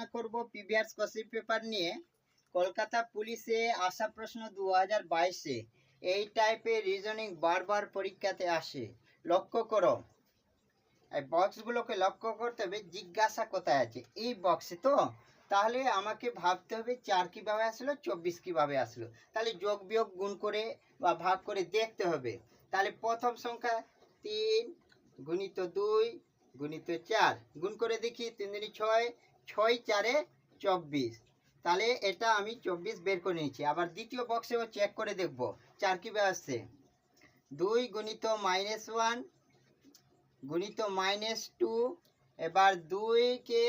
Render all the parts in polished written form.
আলোচনা করব previous question paper নিয়ে। কলকাতা পুলিশে আসা প্রশ্ন 2022-এ এই টাইপের রিজনিং বারবার পরীক্ষাতে আসে। লক্ষ্য করো, এই বক্সগুলোকে লক্ষ্য করতে হবে। জিজ্ঞাসা কোথায় আছে? এই বক্সে। তো তাহলে আমাকে ভাবতে হবে 4 কীভাবে আসলো, 24 কীভাবে আসলো। তাহলে যোগ বিয়োগ গুণ করে বা ভাগ করে দেখতে হবে। তাহলে প্রথম সংখ্যা 3 গুণিত 2 গুণিত 4, গুণ করে দেখি 3 দুনি 6, 6 4 24। তাহলে এটা আমি 24 বের করে নিয়েছি। আবার দ্বিতীয় বক্সেও চেক করে দেখব 4 কীভাবে আসছে। 2 গুণিত -1 গুণিত -2। এবার 2কে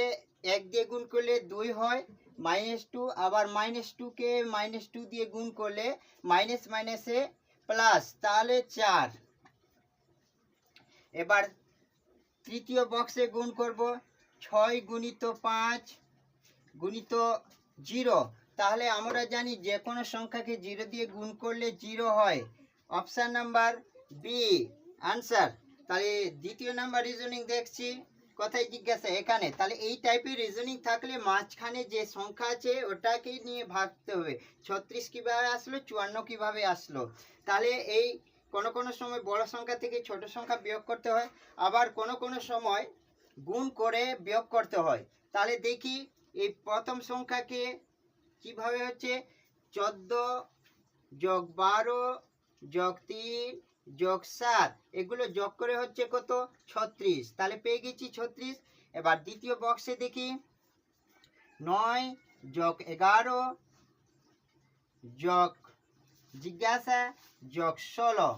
1 দিয়ে গুণ করলে 2 হয়, -2। আবার -2কে -2 দিয়ে গুণ করলে মাইনাস মাইনাসে প্লাস, তাহলে 4। এবার তৃতীয় বক্সে গুণ করব 6 গুণিত 5 গুণিত 0। তাহলে আমরা জানি যে কোনো সংখ্যাকে 0 দিয়ে গুণ করলে 0 হয়। Option number B answer. তাহলে দ্বিতীয় নাম্বার রিজনিং দেখছি, কোথায় জিজ্ঞাসা? এখানে। তাহলে এই টাইপের রিজনিং থাকলে মাঝখানে যে সংখ্যা আছে ওটাকে নিয়ে ভাবতে হবে। 36 কীভাবে আসলো, 54 কীভাবে আসলো। তাহলে এই কোনো সময় বড় সংখ্যা থেকে ছোট সংখ্যা বিয়োগ করতে হয়, আবার কোনো সময় গুণ করে বিয়োগ করতে হয়। তাহলে দেখি এই প্রথম সংখ্যাকে কিভাবে হচ্ছে। 14 যোগ 12 যোগ 3 যোগ 7, এগুলো যোগ করে হচ্ছে কত? 36। তাহলে পেয়ে গেছি 36। এবার দ্বিতীয় বক্সে দেখি 9 যোগ 11 যোগ জিজ্ঞাসা যোগ 16।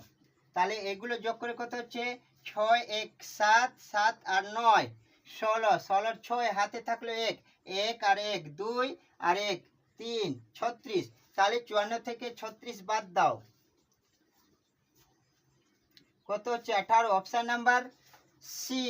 তাহলে এগুলো যোগ করে কত হচ্ছে? 6 1 7, 7 আর 9 16, 16 6 হাতে থাকলো 1, 1 আর 1 2 আর 1 3, 36। তাহলে 54 থেকে 36 বাদ দাও, কত হচ্ছে? 18। Option number C